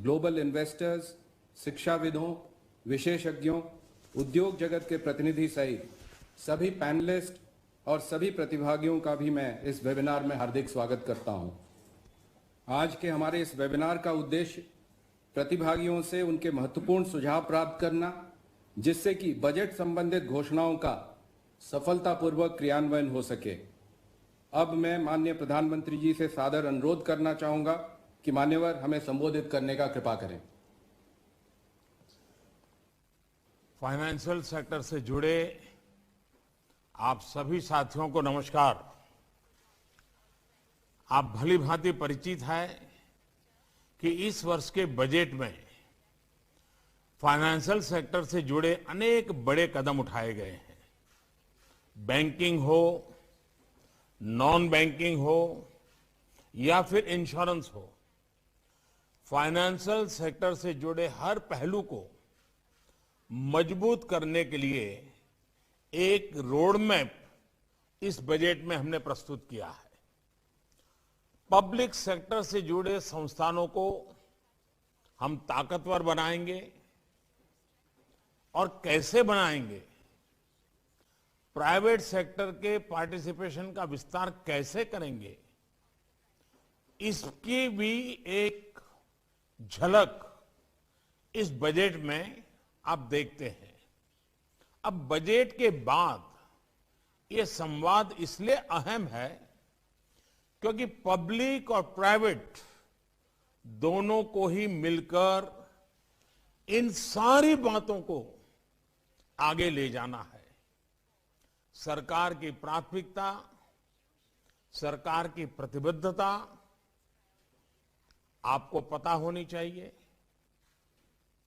Global investors, शिक्षाविदों, विशेषज्ञों, उद्योग जगत के प्रतिनिधि सहित सभी पैनलिस्ट और सभी प्रतिभागियों का भी मैं इस वेबिनार में हार्दिक स्वागत करता हूं। आज के हमारे इस वेबिनार का उद्देश्य प्रतिभागियों से उनके महत्वपूर्ण सुझाव प्राप्त करना, जिससे कि बजट संबंधित घोषणाओं का सफलतापूर्वक क्रियान्वयन हो सके। अब मैं माननीय प्रधानमंत्री जी से सादर अनुरोध करना चाहूंगा कि मान्यवर हमें संबोधित करने का कृपा करें। फाइनेंशियल सेक्टर से जुड़े आप सभी साथियों को नमस्कार। आप भली भांति परिचित है कि इस वर्ष के बजट में फाइनेंशियल सेक्टर से जुड़े अनेक बड़े कदम उठाए गए हैं। बैंकिंग हो, नॉन बैंकिंग हो या फिर इंश्योरेंस हो, फाइनेंशियल सेक्टर से जुड़े हर पहलू को मजबूत करने के लिए एक रोड मैप इस बजट में हमने प्रस्तुत किया है। पब्लिक सेक्टर से जुड़े संस्थानों को हम ताकतवर बनाएंगे और कैसे बनाएंगे, प्राइवेट सेक्टर के पार्टिसिपेशन का विस्तार कैसे करेंगे, इसकी भी एक झलक इस बजट में आप देखते हैं। अब बजट के बाद ये संवाद इसलिए अहम है क्योंकि पब्लिक और प्राइवेट दोनों को ही मिलकर इन सारी बातों को आगे ले जाना है। सरकार की प्राथमिकता, सरकार की प्रतिबद्धता आपको पता होनी चाहिए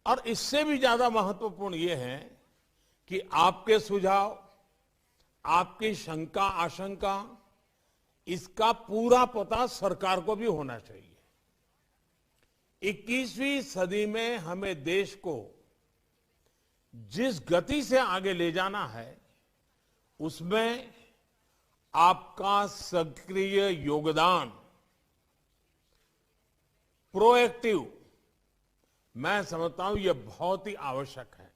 और इससे भी ज्यादा महत्वपूर्ण यह है कि आपके सुझाव, आपकी शंका आशंका, इसका पूरा पता सरकार को भी होना चाहिए। 21वीं सदी में हमें देश को जिस गति से आगे ले जाना है, उसमें आपका सक्रिय योगदान, प्रोएक्टिव, मैं समझता हूं यह बहुत ही आवश्यक है।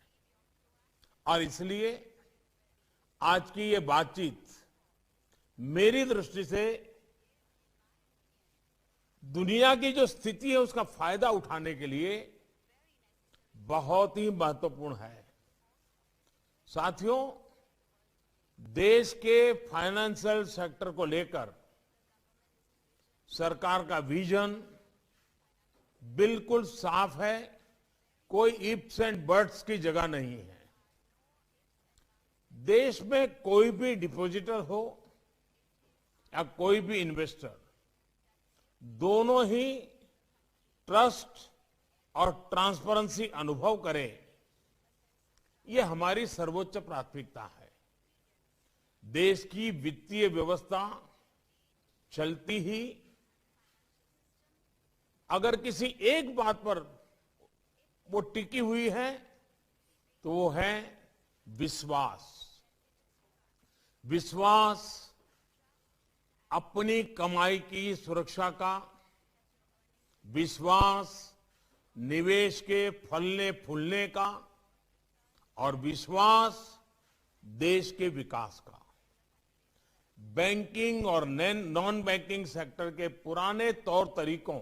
और इसलिए आज की ये बातचीत मेरी दृष्टि से दुनिया की जो स्थिति है उसका फायदा उठाने के लिए बहुत ही महत्वपूर्ण है। साथियों, देश के फाइनेंशियल सेक्टर को लेकर सरकार का विजन बिल्कुल साफ है, कोई इफ्स एंड बट्स की जगह नहीं है। देश में कोई भी डिपॉजिटर हो या कोई भी इन्वेस्टर, दोनों ही ट्रस्ट और ट्रांसपेरेंसी अनुभव करें, यह हमारी सर्वोच्च प्राथमिकता है। देश की वित्तीय व्यवस्था चलती ही अगर किसी एक बात पर वो टिकी हुई है तो वो है विश्वास। विश्वास अपनी कमाई की सुरक्षा का, विश्वास निवेश के फलने फूलने का और विश्वास देश के विकास का। बैंकिंग और नॉन बैंकिंग सेक्टर के पुराने तौर तरीकों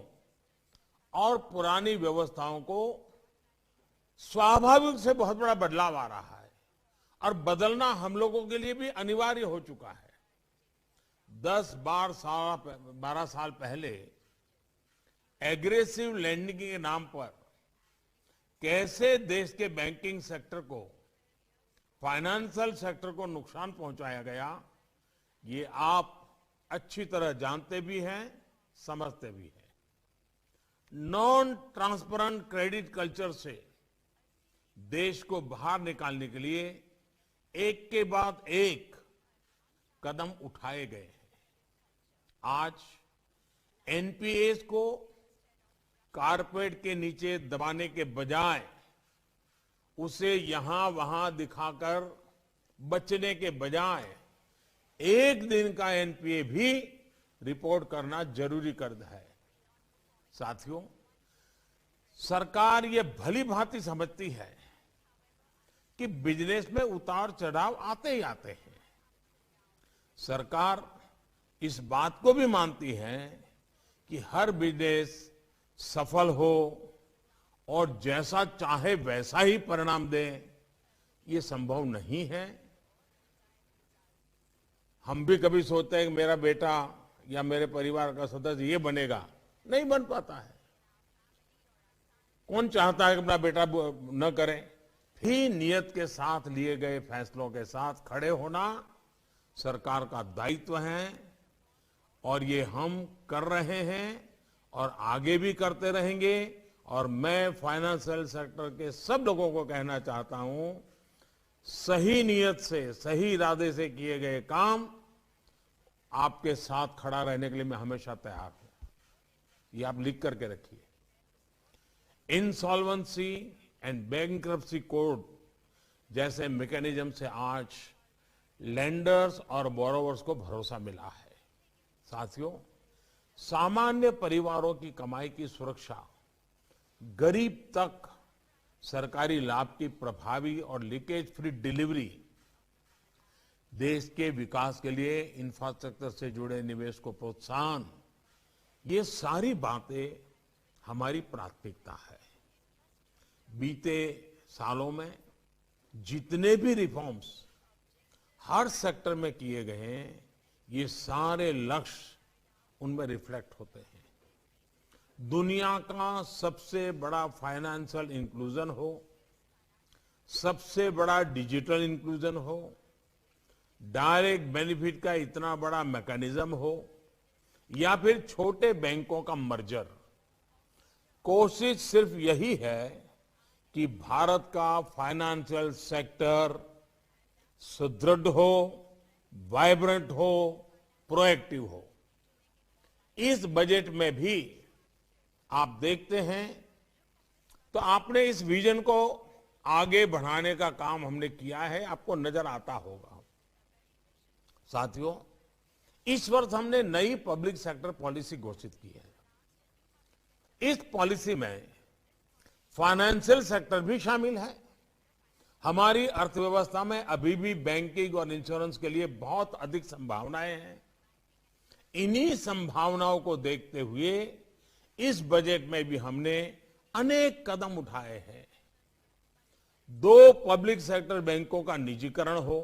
और पुरानी व्यवस्थाओं को स्वाभाविक से बहुत बड़ा बदलाव आ रहा है और बदलना हम लोगों के लिए भी अनिवार्य हो चुका है। 10-12 साल पहले एग्रेसिव लैंडिंग के नाम पर कैसे देश के बैंकिंग सेक्टर को, फाइनेंशियल सेक्टर को नुकसान पहुंचाया गया, ये आप अच्छी तरह जानते भी हैं, समझते भी हैं। नॉन ट्रांसपेरेंट क्रेडिट कल्चर से देश को बाहर निकालने के लिए एक के बाद एक कदम उठाए गए हैं। आज एनपीएस को कारपेट के नीचे दबाने के बजाय उसे यहां वहां दिखाकर बचने के बजाय एक दिन का एनपीए भी रिपोर्ट करना जरूरी कर है। साथियों, सरकार ये भली भांति समझती है कि बिजनेस में उतार चढ़ाव आते ही आते हैं। सरकार इस बात को भी मानती है कि हर बिजनेस सफल हो और जैसा चाहे वैसा ही परिणाम दे, ये संभव नहीं है। हम भी कभी सोचते हैं कि मेरा बेटा या मेरे परिवार का सदस्य ये बनेगा, नहीं बन पाता है। कौन चाहता है कि अपना बेटा न करे? भी नियत के साथ लिए गए फैसलों के साथ खड़े होना सरकार का दायित्व है और ये हम कर रहे हैं और आगे भी करते रहेंगे। और मैं फाइनेंशियल सेक्टर के सब लोगों को कहना चाहता हूं, सही नियत से, सही इरादे से किए गए काम आपके साथ खड़ा रहने के लिए मैं हमेशा तैयार हूं। ये आप लिख करके रखिए। इंसॉल्वेंसी एंड बैंक्रप्सी कोड जैसे मैकेनिज्म से आज लेंडर्स और बोरोवर्स को भरोसा मिला है। साथियों, सामान्य परिवारों की कमाई की सुरक्षा, गरीब तक सरकारी लाभ की प्रभावी और लीकेज फ्री डिलीवरी, देश के विकास के लिए इंफ्रास्ट्रक्चर से जुड़े निवेश को प्रोत्साहन, ये सारी बातें हमारी प्राथमिकता है। बीते सालों में जितने भी रिफॉर्म्स हर सेक्टर में किए गए हैं, ये सारे लक्ष्य उनमें रिफ्लेक्ट होते हैं। दुनिया का सबसे बड़ा फाइनेंशियल इंक्लूजन हो, सबसे बड़ा डिजिटल इंक्लूजन हो, डायरेक्ट बेनिफिट का इतना बड़ा मैकेनिज्म हो, या फिर छोटे बैंकों का मर्जर, कोशिश सिर्फ यही है कि भारत का फाइनेंशियल सेक्टर सुदृढ़ हो, वाइब्रेंट हो, प्रोएक्टिव हो। इस बजट में भी आप देखते हैं तो आपने इस विजन को आगे बढ़ाने का काम हमने किया है, आपको नजर आता होगा। साथियों, इस वर्ष हमने नई पब्लिक सेक्टर पॉलिसी घोषित की है। इस पॉलिसी में फाइनेंशियल सेक्टर भी शामिल है। हमारी अर्थव्यवस्था में अभी भी बैंकिंग और इंश्योरेंस के लिए बहुत अधिक संभावनाएं हैं। इन्हीं संभावनाओं को देखते हुए इस बजट में भी हमने अनेक कदम उठाए हैं। 2 पब्लिक सेक्टर बैंकों का निजीकरण हो,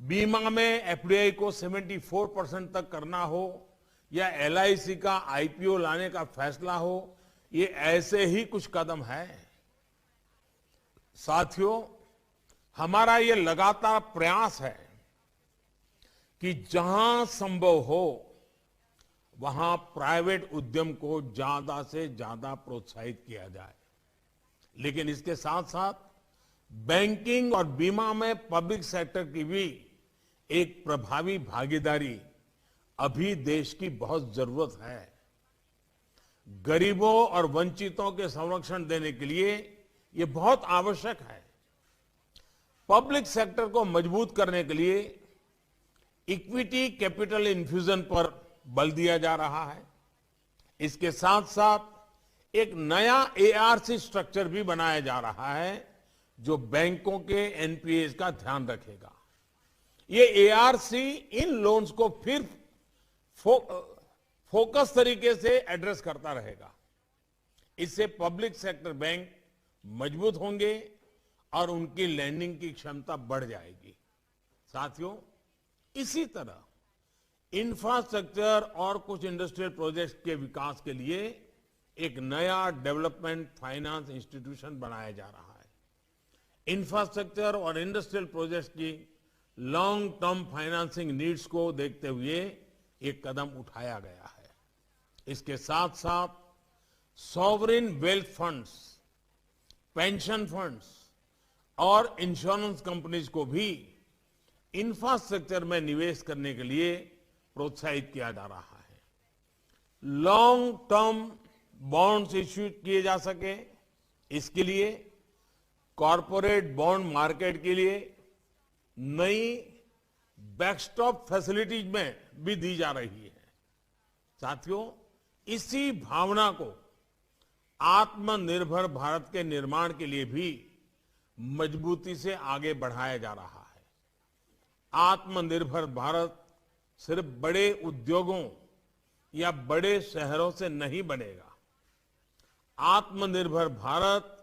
बीमा में एफडीआई को 74% तक करना हो, या एलआईसी का आईपीओ लाने का फैसला हो, ये ऐसे ही कुछ कदम है। साथियों, हमारा ये लगातार प्रयास है कि जहां संभव हो वहां प्राइवेट उद्यम को ज्यादा से ज्यादा प्रोत्साहित किया जाए, लेकिन इसके साथ साथ बैंकिंग और बीमा में पब्लिक सेक्टर की भी एक प्रभावी भागीदारी अभी देश की बहुत जरूरत है। गरीबों और वंचितों के संरक्षण देने के लिए ये बहुत आवश्यक है। पब्लिक सेक्टर को मजबूत करने के लिए इक्विटी कैपिटल इन्फ्यूजन पर बल दिया जा रहा है। इसके साथ साथ एक नया एआरसी स्ट्रक्चर भी बनाया जा रहा है जो बैंकों के एनपीएस का ध्यान रखेगा। ये एआरसी इन लोन्स को फिर फोकस तरीके से एड्रेस करता रहेगा। इससे पब्लिक सेक्टर बैंक मजबूत होंगे और उनकी लैंडिंग की क्षमता बढ़ जाएगी। साथियों, इसी तरह इंफ्रास्ट्रक्चर और कुछ इंडस्ट्रियल प्रोजेक्ट्स के विकास के लिए एक नया डेवलपमेंट फाइनेंस इंस्टीट्यूशन बनाया जा रहा है। इंफ्रास्ट्रक्चर और इंडस्ट्रियल प्रोजेक्ट्स की लॉन्ग टर्म फाइनेंसिंग नीड्स को देखते हुए एक कदम उठाया गया है। इसके साथ साथ sovereign wealth funds, pension funds और इंश्योरेंस कंपनीज को भी इंफ्रास्ट्रक्चर में निवेश करने के लिए प्रोत्साहित किया जा रहा है। लॉन्ग टर्म बॉन्ड्स इश्यू किए जा सके, इसके लिए कॉरपोरेट बॉन्ड मार्केट के लिए नई बैकस्टॉप फैसिलिटीज में भी दी जा रही है। साथियों, इसी भावना को आत्मनिर्भर भारत के निर्माण के लिए भी मजबूती से आगे बढ़ाया जा रहा है। आत्मनिर्भर भारत सिर्फ बड़े उद्योगों या बड़े शहरों से नहीं बनेगा। आत्मनिर्भर भारत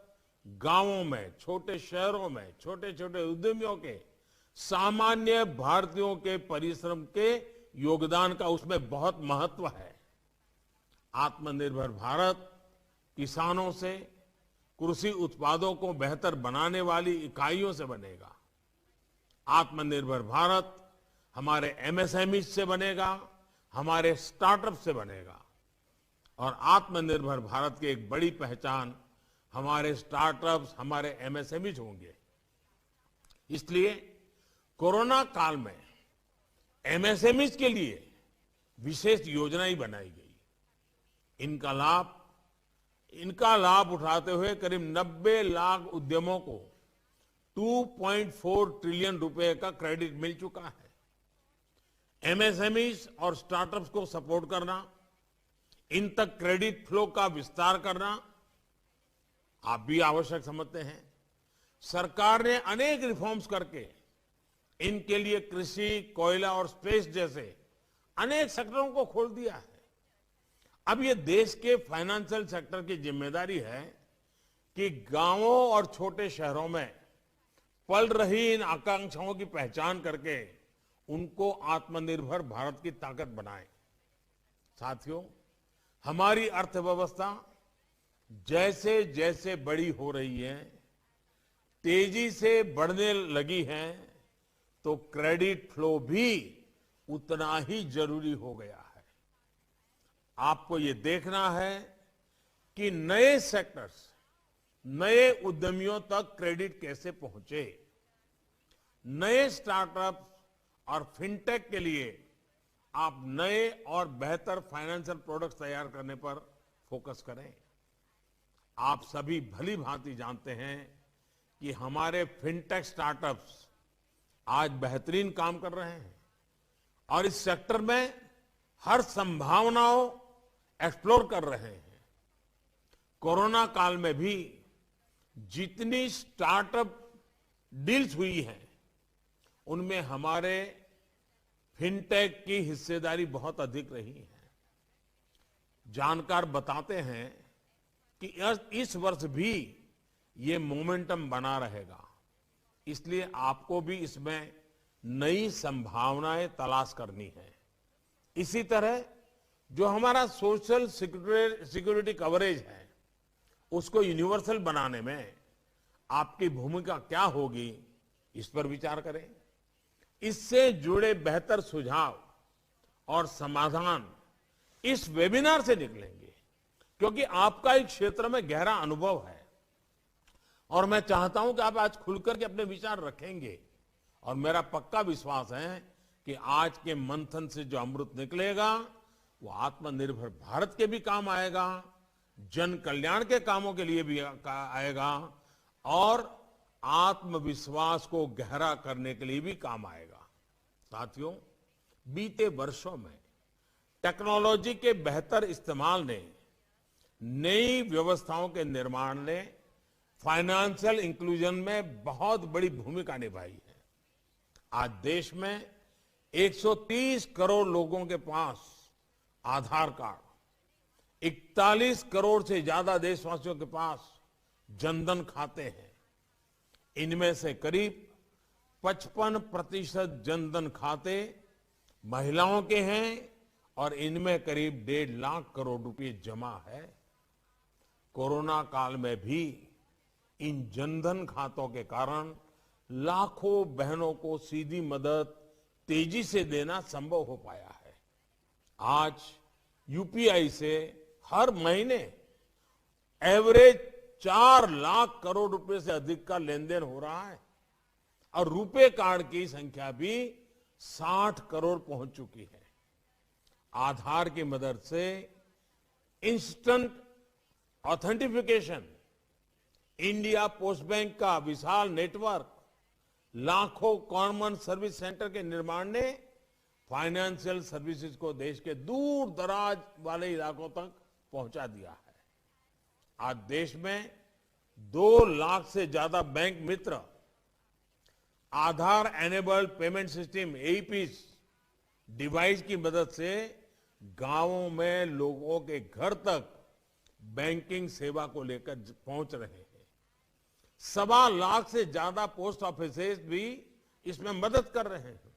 गांवों में, छोटे शहरों में, छोटे छोटे उद्यमियों के, सामान्य भारतीयों के परिश्रम के योगदान का उसमें बहुत महत्व है। आत्मनिर्भर भारत किसानों से, कृषि उत्पादों को बेहतर बनाने वाली इकाइयों से बनेगा। आत्मनिर्भर भारत हमारे एमएसएमई से बनेगा, हमारे स्टार्टअप से बनेगा। और आत्मनिर्भर भारत की एक बड़ी पहचान हमारे स्टार्टअप्स, हमारे एमएसएमई होंगे। इसलिए कोरोना काल में एमएसएमई के लिए विशेष योजनाएं बनाई गई। इनका लाभ उठाते हुए करीब 90 लाख उद्यमों को 2.4 ट्रिलियन रुपए का क्रेडिट मिल चुका है। एमएसएमई और स्टार्टअप्स को सपोर्ट करना, इन तक क्रेडिट फ्लो का विस्तार करना आप भी आवश्यक समझते हैं। सरकार ने अनेक रिफॉर्म्स करके इनके लिए कृषि, कोयला और स्पेस जैसे अनेक सेक्टरों को खोल दिया है। अब ये देश के फाइनेंशियल सेक्टर की जिम्मेदारी है कि गांवों और छोटे शहरों में पल रही इन आकांक्षाओं की पहचान करके उनको आत्मनिर्भर भारत की ताकत बनाए। साथियों, हमारी अर्थव्यवस्था जैसे जैसे बड़ी हो रही है, तेजी से बढ़ने लगी है, तो क्रेडिट फ्लो भी उतना ही जरूरी हो गया है। आपको ये देखना है कि नए सेक्टर्स, नए उद्यमियों तक क्रेडिट कैसे पहुंचे। नए स्टार्टअप्स और फिनटेक के लिए आप नए और बेहतर फाइनेंशियल प्रोडक्ट्स तैयार करने पर फोकस करें। आप सभी भली भांति जानते हैं कि हमारे फिनटेक स्टार्टअप्स आज बेहतरीन काम कर रहे हैं और इस सेक्टर में हर संभावनाओं एक्सप्लोर कर रहे हैं। कोरोना काल में भी जितनी स्टार्टअप डील्स हुई हैं, उनमें हमारे फिनटेक की हिस्सेदारी बहुत अधिक रही है। जानकार बताते हैं कि इस वर्ष भी ये मोमेंटम बना रहेगा। इसलिए आपको भी इसमें नई संभावनाएं तलाश करनी है। इसी तरह जो हमारा सोशल सिक्योरिटी कवरेज है, उसको यूनिवर्सल बनाने में आपकी भूमिका क्या होगी, इस पर विचार करें। इससे जुड़े बेहतर सुझाव और समाधान इस वेबिनार से निकलेंगे, क्योंकि आपका इस क्षेत्र में गहरा अनुभव है और मैं चाहता हूं कि आप आज खुलकर के अपने विचार रखेंगे। और मेरा पक्का विश्वास है कि आज के मंथन से जो अमृत निकलेगा वो आत्मनिर्भर भारत के भी काम आएगा, जन कल्याण के कामों के लिए भी आएगा और आत्मविश्वास को गहरा करने के लिए भी काम आएगा। साथियों, बीते वर्षों में टेक्नोलॉजी के बेहतर इस्तेमाल ने, नई व्यवस्थाओं के निर्माण ने फाइनेंशियल इंक्लूजन में बहुत बड़ी भूमिका निभाई है। आज देश में 130 करोड़ लोगों के पास आधार कार्ड, 41 करोड़ से ज्यादा देशवासियों के पास जनधन खाते हैं। इनमें से करीब 55% जनधन खाते महिलाओं के हैं और इनमें करीब 1.5 लाख करोड़ रुपए जमा है। कोरोना काल में भी इन जनधन खातों के कारण लाखों बहनों को सीधी मदद तेजी से देना संभव हो पाया है। आज यूपीआई से हर महीने एवरेज 4 लाख करोड़ रुपए से अधिक का लेन देन हो रहा है और रुपे कार्ड की संख्या भी 60 करोड़ पहुंच चुकी है। आधार की मदद से instant authentification, India Post Bank का विशाल नेटवर्क, लाखों कॉमन सर्विस सेंटर के निर्माण ने फाइनेंशियल सर्विसेज को देश के दूर दराज वाले इलाकों तक पहुंचा दिया है। आज देश में 2 लाख से ज्यादा बैंक मित्र Aadhaar enabled payment system AEPS device की मदद से गांवों में लोगों के घर तक बैंकिंग सेवा को लेकर पहुंच रहे हैं। 1.25 लाख से ज्यादा पोस्ट ऑफिसेज भी इसमें मदद कर रहे हैं।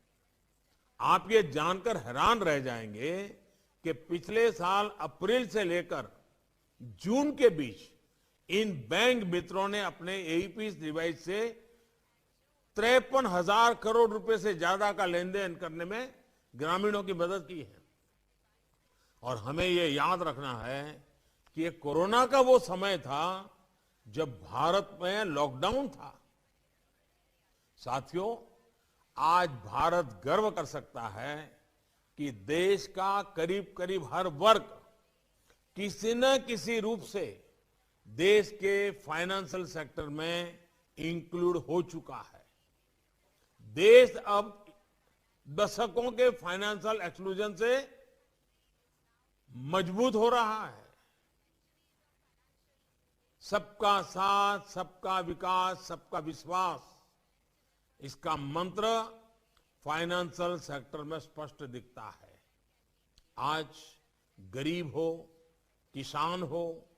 आप ये जानकर हैरान रह जाएंगे कि पिछले साल अप्रैल से लेकर जून के बीच इन बैंक मित्रों ने अपने एईपीएस डिवाइस से 53,000 करोड़ रुपए से ज्यादा का लेन देन करने में ग्रामीणों की मदद की है। और हमें ये याद रखना है कि ये कोरोना का वो समय था जब भारत में लॉकडाउन था। साथियों, आज भारत गर्व कर सकता है कि देश का करीब करीब हर वर्ग किसी न किसी रूप से देश के फाइनेंशियल सेक्टर में इंक्लूड हो चुका है। देश अब दशकों के फाइनेंशियल एक्सक्लूजन से मजबूत हो रहा है। सबका साथ, सबका विकास, सबका विश्वास, इसका मंत्र फाइनेंशियल सेक्टर में स्पष्ट दिखता है। आज गरीब हो, किसान हो,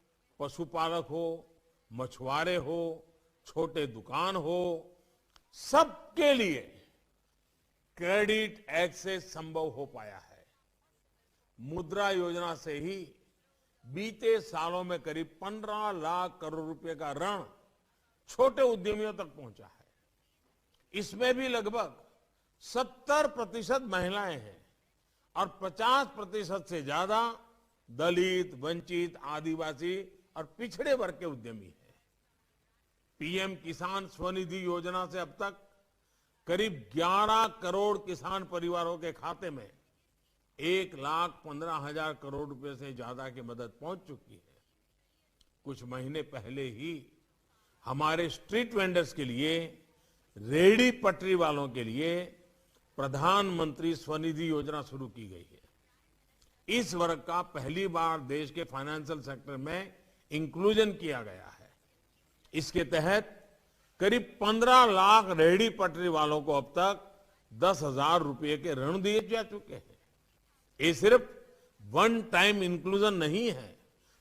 पशुपालक हो, मछुआरे हो, छोटे दुकान हो, सबके लिए क्रेडिट एक्सेस संभव हो पाया है। मुद्रा योजना से ही बीते सालों में करीब 15 लाख करोड़ रुपए का ऋण छोटे उद्यमियों तक पहुंचा है। इसमें भी लगभग 70% महिलाएं हैं और 50% से ज्यादा दलित, वंचित, आदिवासी और पिछड़े वर्ग के उद्यमी हैं। पीएम किसान स्वनिधि योजना से अब तक करीब 11 करोड़ किसान परिवारों के खाते में 1,15,000 करोड़ रुपए से ज्यादा की मदद पहुंच चुकी है। कुछ महीने पहले ही हमारे स्ट्रीट वेंडर्स के लिए, रेहड़ी पटरी वालों के लिए प्रधानमंत्री स्वनिधि योजना शुरू की गई है। इस वर्ग का पहली बार देश के फाइनेंशियल सेक्टर में इंक्लूजन किया गया है। इसके तहत करीब 15 लाख रेहड़ी पटरी वालों को अब तक 10,000 रुपए के ऋण दिए जा चुके हैं। ये सिर्फ वन टाइम इंक्लूजन नहीं है,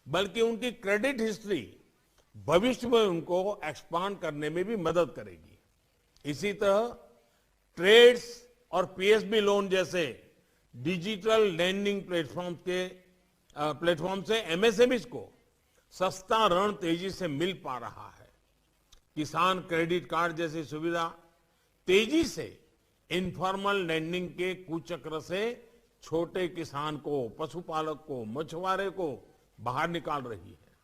बल्कि उनकी क्रेडिट हिस्ट्री भविष्य में उनको एक्सपांड करने में भी मदद करेगी। इसी तरह ट्रेड्स और पीएसबी लोन जैसे डिजिटल लैंडिंग प्लेटफॉर्म से एमएसएमईज को सस्ता ऋण तेजी से मिल पा रहा है। किसान क्रेडिट कार्ड जैसी सुविधा तेजी से इनफॉर्मल लैंडिंग के कुचक्र से छोटे किसान को, पशुपालक को, मछुआरे को बाहर निकाल रही है।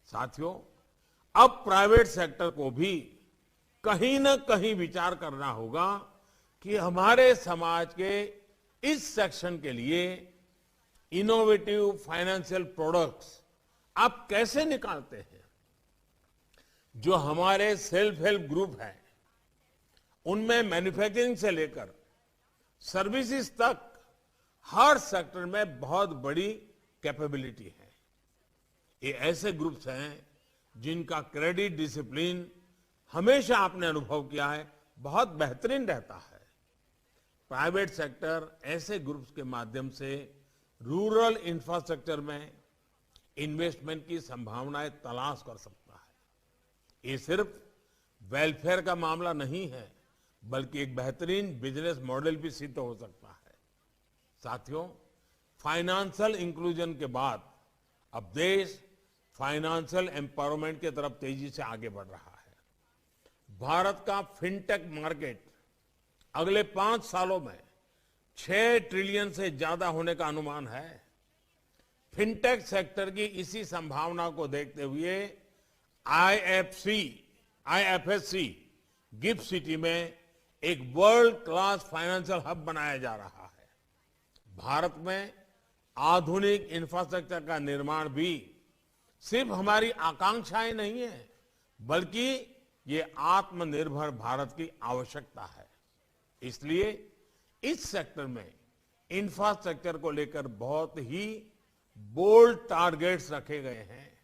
साथियों, अब प्राइवेट सेक्टर को भी कहीं न कहीं विचार करना होगा कि हमारे समाज के इस सेक्शन के लिए इनोवेटिव फाइनेंशियल प्रोडक्ट्स आप कैसे निकालते हैं। जो हमारे सेल्फ हेल्प ग्रुप है, उनमें मैन्युफैक्चरिंग से लेकर सर्विसेज तक हर सेक्टर में बहुत बड़ी कैपेबिलिटी है। ये ऐसे ग्रुप्स हैं जिनका क्रेडिट डिसिप्लिन हमेशा आपने अनुभव किया है बहुत बेहतरीन रहता है। प्राइवेट सेक्टर ऐसे ग्रुप्स के माध्यम से रूरल इंफ्रास्ट्रक्चर में इन्वेस्टमेंट की संभावनाएं तलाश कर सकता है। ये सिर्फ वेलफेयर का मामला नहीं है, बल्कि एक बेहतरीन बिजनेस मॉडल भी सिद्ध हो सकता है। साथियों, फाइनेंशियल इंक्लूजन के बाद अब देश फाइनेंशियल एम्पावरमेंट की तरफ तेजी से आगे बढ़ रहा है। भारत का फिनटेक मार्केट अगले 5 सालों में 6 ट्रिलियन से ज्यादा होने का अनुमान है। फिनटेक सेक्टर की इसी संभावना को देखते हुए आईएफएससी गिफ्ट सिटी में एक वर्ल्ड क्लास फाइनेंशियल हब बनाया जा रहा है। भारत में आधुनिक इंफ्रास्ट्रक्चर का निर्माण भी सिर्फ हमारी आकांक्षाएं नहीं है, बल्कि ये आत्मनिर्भर भारत की आवश्यकता है। इसलिए इस सेक्टर में इंफ्रास्ट्रक्चर को लेकर बहुत ही बोल्ड टारगेट्स रखे गए हैं।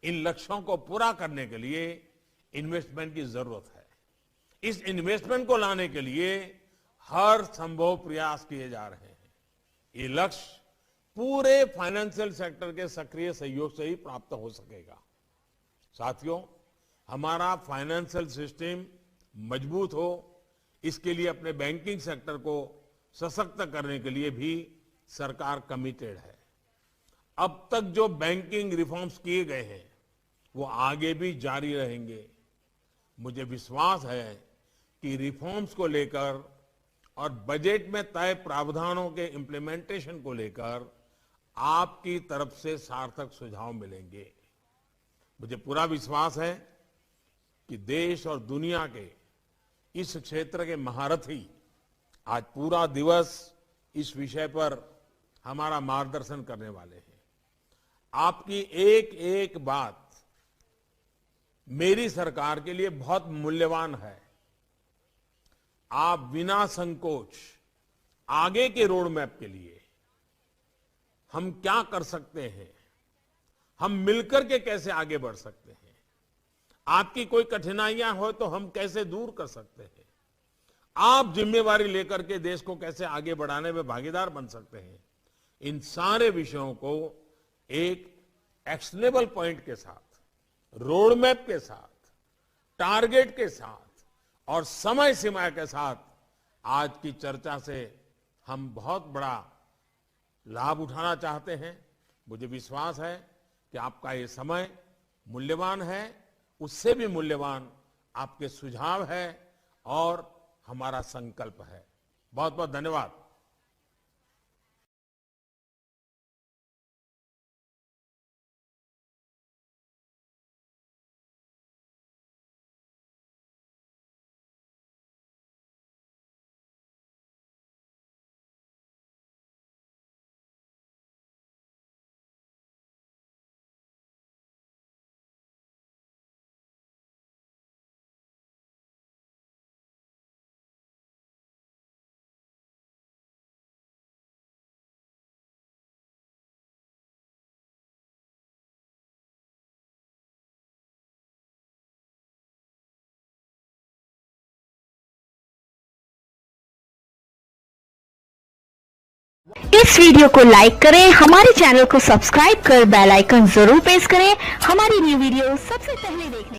इन लक्ष्यों को पूरा करने के लिए इन्वेस्टमेंट की जरूरत है। इस इन्वेस्टमेंट को लाने के लिए हर संभव प्रयास किए जा रहे हैं। ये लक्ष्य पूरे फाइनेंशियल सेक्टर के सक्रिय सहयोग से ही प्राप्त हो सकेगा। साथियों, हमारा फाइनेंशियल सिस्टम मजबूत हो, इसके लिए अपने बैंकिंग सेक्टर को सशक्त करने के लिए भी सरकार कमिटेड है। अब तक जो बैंकिंग रिफॉर्म्स किए गए हैं वो आगे भी जारी रहेंगे। मुझे विश्वास है कि रिफॉर्म्स को लेकर और बजट में तय प्रावधानों के इम्प्लीमेंटेशन को लेकर आपकी तरफ से सार्थक सुझाव मिलेंगे। मुझे पूरा विश्वास है कि देश और दुनिया के इस क्षेत्र के महारथी आज पूरा दिवस इस विषय पर हमारा मार्गदर्शन करने वाले हैं। आपकी एक एक बात मेरी सरकार के लिए बहुत मूल्यवान है। आप बिना संकोच आगे के रोड मैप के लिए हम क्या कर सकते हैं, हम मिलकर के कैसे आगे बढ़ सकते हैं, आपकी कोई कठिनाइयां हो तो हम कैसे दूर कर सकते हैं, आप जिम्मेवारी लेकर के देश को कैसे आगे बढ़ाने में भागीदार बन सकते हैं, इन सारे विषयों को एक एक्शनेबल पॉइंट के साथ, रोड मैप के साथ, टारगेट के साथ और समय सीमा के साथ आज की चर्चा से हम बहुत बड़ा लाभ उठाना चाहते हैं। मुझे विश्वास है कि आपका ये समय मूल्यवान है, उससे भी मूल्यवान आपके सुझाव है और हमारा संकल्प है। बहुत बहुत धन्यवाद। इस वीडियो को लाइक करें, हमारे चैनल को सब्सक्राइब कर बेल आइकन जरूर प्रेस करें हमारी न्यू वीडियो सबसे पहले देखने